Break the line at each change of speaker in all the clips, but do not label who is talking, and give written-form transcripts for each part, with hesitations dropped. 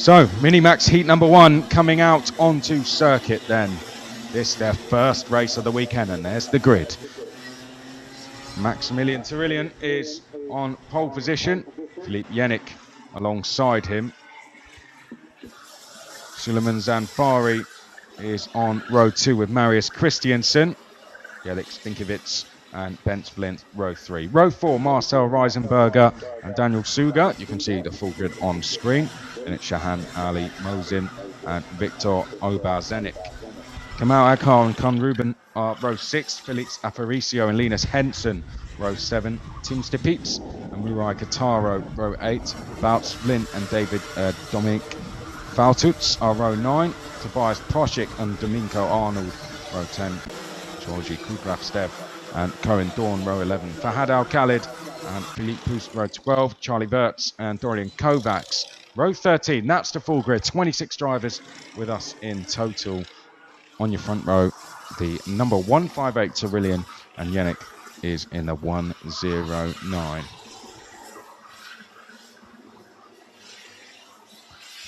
So, Minimax Heat number 1 coming out onto circuit then. This their first race of the weekend, and there's the grid. Maximilian Turillian is on pole position. Philippe Yannick alongside him. Suleiman Zanfari is on row 2 with Marius Christiansen. Felix Binkovits and Bent Flint, row 3. Row 4, Marcel Reisenberger and Daniel Suga. You can see the full grid on screen. And it's Shahan Ali Mozin and Victor Obarzenik. Kamal Akhar and Con Ruben are row 6. Felix Aparicio and Linus Henson, row 7. Tim Stipitz and Murai Kataro, row 8. Bouts Flint and David Dominic Faltuts are row 9. Tobias Proshik and Domingo Arnold, row 10. Georgi Kudrafstev and Cohen Dawn, row 11. Fahad Al-Khalid and Philippe Poust, row 12. Charlie Wirtz and Dorian Kovacs, row 13. That's the full grid. 26 drivers with us in total. On your front row, the number 158 Turillian, and Yannick is in the 109.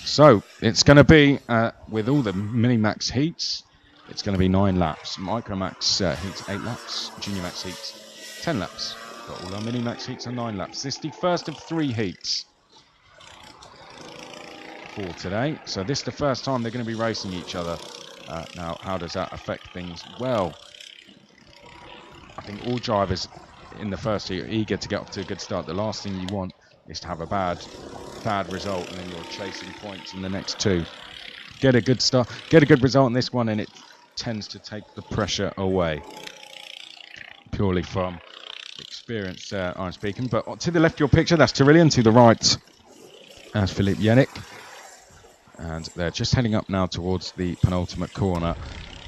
So it's going to be, with all the Minimax heats, it's going to be 9 laps. Micromax heats 8 laps. Junior Max heats 10 laps. But all our Minimax heats are 9 laps. This is the first of 3 heats for today. So this is the first time they're going to be racing each other. Now, how does that affect things? Well, I think all drivers in the first heat are eager to get off to a good start. The last thing you want is to have a bad result and then you're chasing points in the next 2. Get a good start, get a good result in this one, and it tends to take the pressure away. Purely from experience, I'm speaking. But to the left of your picture, that's Turillian. To the right, that's Philippe Yannick. And they're just heading up now towards the penultimate corner,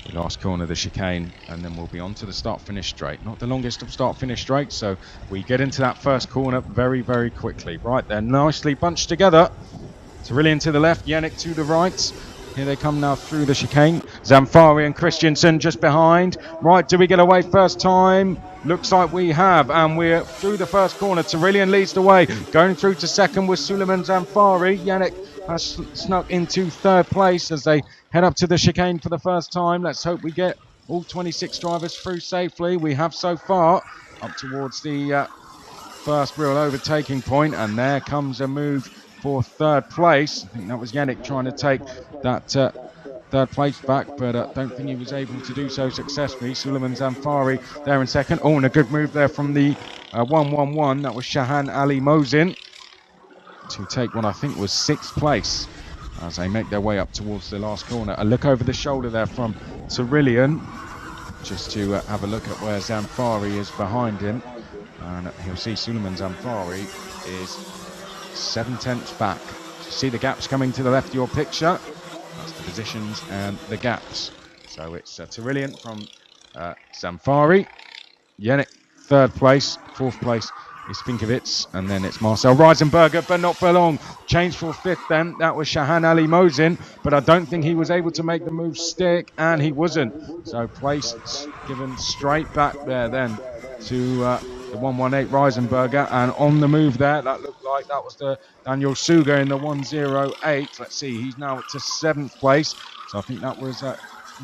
the last corner of the chicane, and then we'll be on to the start-finish straight. Not the longest of start-finish straights, so we get into that first corner very, very quickly. Right, they're nicely bunched together. Turillian to the left, Yannick to the right. Here they come now through the chicane. Zanfari and Christiansen just behind. Right, do we get away first time? Looks like we have, and we're through the first corner. Turillian leads the way. Going through to second with Suleiman Zanfari. Yannick has snuck into third place as they head up to the chicane for the first time. Let's hope we get all 26 drivers through safely. We have so far, up towards the first real overtaking point, and there comes a move for third place. I think that was Yannick trying to take that third place back, but I don't think he was able to do so successfully. Suleiman Zanfari there in second. Oh, and a good move there from the 111. That was Shahan Ali Mozin to take what I think was 6th place as they make their way up towards the last corner. A look over the shoulder there from Turillian, just to have a look at where Zanfari is behind him. And he'll see Suleiman Zanfari is 7/10 back. See the gaps coming to the left of your picture? That's the positions and the gaps. So it's Turillian from Zanfari. Yannick, 3rd place. 4th place is Pinkovitz. And then it's Marcel Reisenberger, but not for long. Change for 5th then. That was Shahan Ali Mozin, but I don't think he was able to make the move stick, and he wasn't. So place given straight back there then to the 118 Reisenberger, and on the move there, that looked like that was the Daniel Suga in the 108. Let's see, he's now to 7th place. So I think that was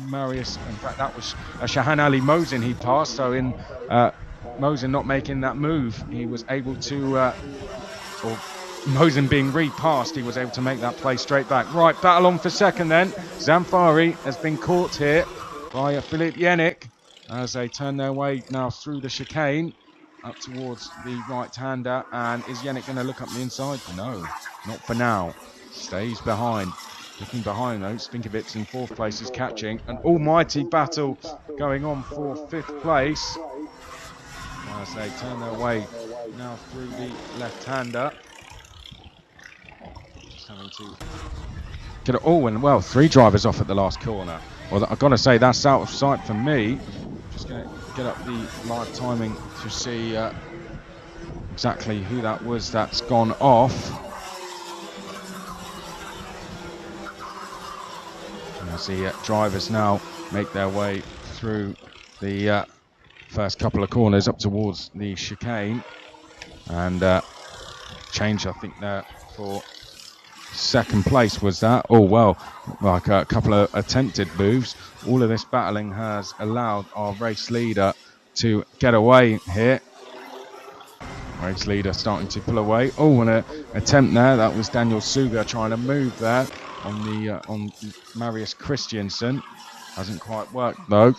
Marius. In fact, that was Shahan Ali Mozin he passed. So in Mozin not making that move, he was able to, or Mozin being repassed, he was able to make that play straight back. Right, battle on for second then. Zanfari has been caught here by Philippe Yannick as they turn their way now through the chicane up towards the right-hander. And is Yannick going to look up the inside? No, not for now. Stays behind. Looking behind though, Spinkovitz in 4th place is catching. An almighty battle going on for 5th place as they turn their way now through the left-hander. Just having to get it all in. Well, 3 drivers off at the last corner. Well, I've got to say that's out of sight for me. Just going to get up the live timing to see exactly who that was that's gone off. And I see drivers now make their way through the first couple of corners up towards the chicane, and change I think there for second place was that. Oh, well, like a couple of attempted moves. All of this battling has allowed our race leader to get away here. Race leader starting to pull away. Oh, and an attempt there. That was Daniel Suga trying to move there on Marius Christiansen. Hasn't quite worked though.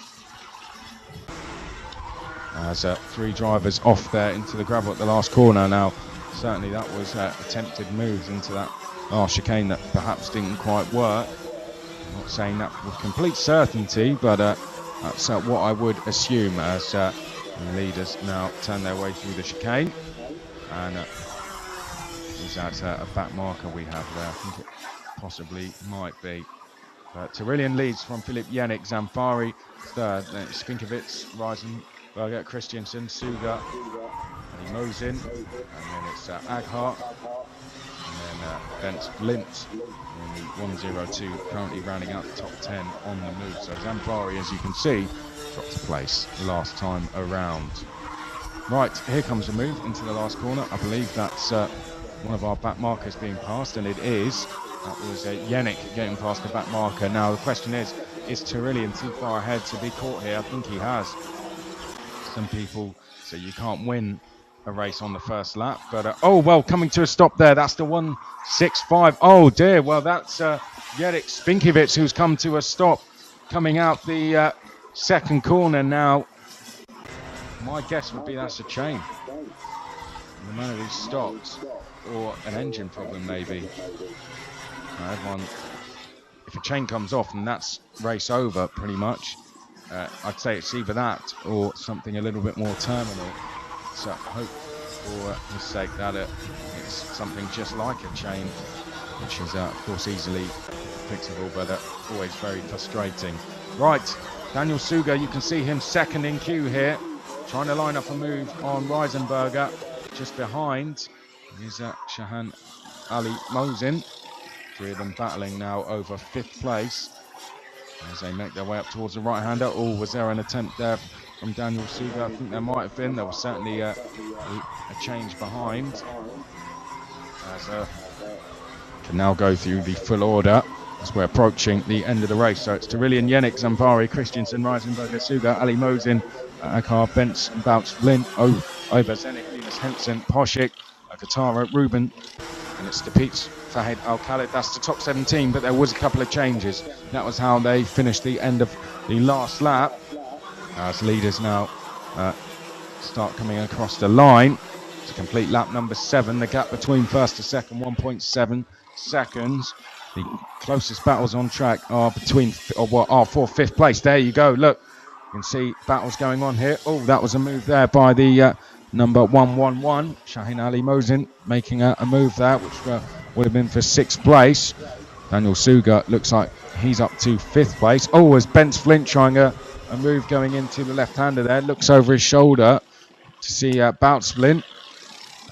As 3 drivers off there into the gravel at the last corner. Now, certainly that was attempted moves into that last chicane that perhaps didn't quite work. I'm not saying that with complete certainty, but that's what I would assume as the leaders now turn their way through the chicane. And is that a back marker we have there? I think it possibly might be. Tyrillian leads from Filip Yannick, Zamfari third, then it's Spinkovic, Reisenberger, Christiansen, Suga, and he mows in, and then it's Aghart, and then Bent Lint in the 102, currently rounding out the top 10 on the move. So Zamfari, as you can see, dropped a place last time around. Right, here comes the move into the last corner. I believe that's one of our back markers being passed, and it is. That was Yannick getting past the back marker. Now the question is Tyrillian too far ahead to be caught here? I think he has. Some people say you can't win a race on the first lap, but oh well, coming to a stop there. That's the 165. Oh dear, well that's Yannick Spinkovic who's come to a stop, coming out the second corner now. My guess would be that's a chain. The manner he's stopped, or an engine problem maybe. Everyone, if a chain comes off, then that's race over pretty much. I'd say it's either that or something a little bit more terminal. So I hope for his sake that it's something just like a chain, which is of course easily fixable, but always very frustrating. Right, Daniel Suga, you can see him second in queue here, trying to line up a move on Reisenberger. Just behind is Shahan Ali Mosin. 3 of them battling now over 5th place as they make their way up towards the right-hander. Oh, was there an attempt there from Daniel Suga? I think there might have been. There was certainly a change behind. As can now go through the full order as we're approaching the end of the race. So it's Tyrillian, Yannick, Zamfari, Christiansen, Reisenberger, Suga, Ali Mosin, Aghart, Bentz, Bouts, Lint, Oberzenik, Linus Henson, Poshik, Katara, Ruben, and it's Stepitz, Fahid Al-Khalid. That's the top 17, but there was a couple of changes. That was how they finished the end of the last lap. As leaders now start coming across the line to complete lap number 7. The gap between first to second, 1.7 seconds. The closest battles on track are between, for 5th place. There you go. Look, you can see battles going on here. Oh, that was a move there by the number 111, Shahin Ali Mosin, making a move there, which would have been for 6th place. Daniel Suga looks like he's up to 5th place. Oh, as Bentz Flint trying a move going into the left-hander there, looks over his shoulder to see Bouts Flint.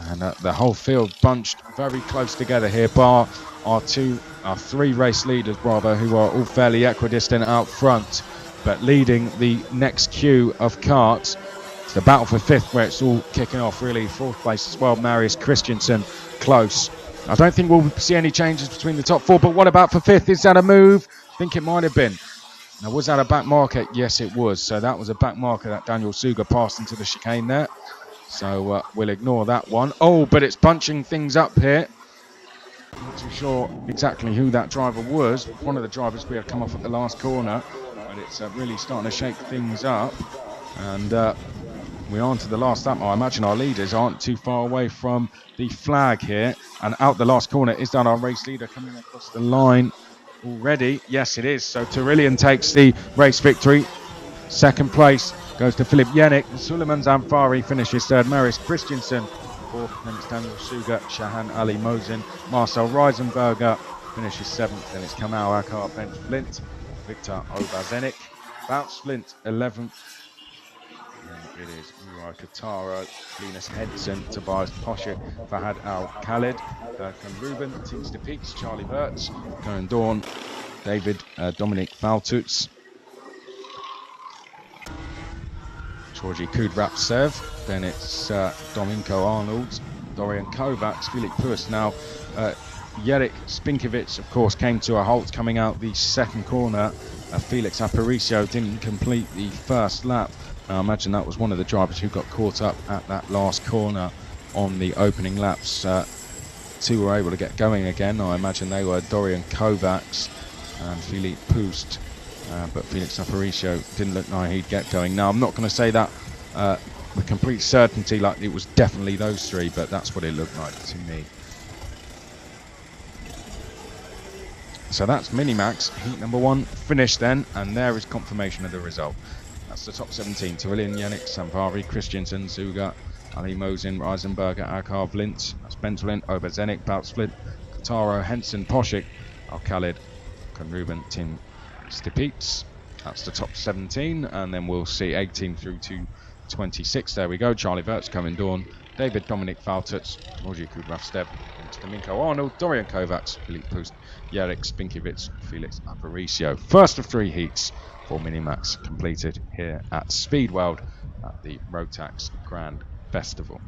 And the whole field bunched very close together here, bar our 3 race leaders, rather, who are all fairly equidistant out front, but leading the next queue of karts. It's the battle for 5th where it's all kicking off, really. 4th place as well, Marius Christiansen, close. I don't think we'll see any changes between the top 4, but what about for 5th? Is that a move? I think it might have been. Now, was that a back marker? Yes, it was. So that was a back marker that Daniel Suga passed into the chicane there. So we'll ignore that one. Oh, but it's bunching things up here. Not too sure exactly who that driver was. One of the drivers we had come off at the last corner, but it's really starting to shake things up. And we're on to the last lap. I imagine our leaders aren't too far away from the flag here. And out the last corner, is that our race leader coming across the line already? Yes, it is. So Tyrillian takes the race victory. 2nd place goes to Filip Yannick. Suleiman Zamfari finishes 3rd. Marius Christiansen 4th. Then it's Daniel Suga, Shahan Ali Mosin. Marcel Reisenberger finishes 7th. Then it's Kamal Aghart, Bentz Flint, Victor Oberzenik, Bouts Flint 11th. It is Uri Katara, Linus Henson, Tobias Poshik, Fahad Al-Khalid, Berkan Ruben, Tim Stepitz, Charlie Burtz, Cohen Dawn, David Dominic Valtuts, Georgi Kudrapsev, then it's Dominko Arnold, Dorian Kovacs, Philip Puss. Now, Jeric Spinkovic, of course, came to a halt coming out the second corner. Felix Aparicio didn't complete the first lap. I imagine that was one of the drivers who got caught up at that last corner on the opening laps. Two were able to get going again. I imagine they were Dorian Kovacs and Philippe Poust. But Felix Aparicio didn't look like he'd get going. Now, I'm not going to say that with complete certainty, like it was definitely those three, but that's what it looked like to me. So that's Minimax, heat number 1 finished then, and there is confirmation of the result. That's the top 17. Tuilin, Yannick, Sampari, Christiansen, Zuga, Ali Mosin, Reisenberger, Akar, Vlint, Spentelin, Oberzenik, Boutsflint, Kataro, Henson, Poshik, Al-Khalid, Conruben, Tim Stipitz. That's the top 17, and then we'll see 18 through to 26. There we go. Charlie Verts, Cohen Dawn, David Dominic Faltuts, Roger Kudrafsteb, Domingo Arnold, Dorian Kovacs, Philippe Poust, Jeric Spinkovic, Felix Aparicio. First of 3 heats for Minimax completed here at Speedworld at the Rotax Grand Festival.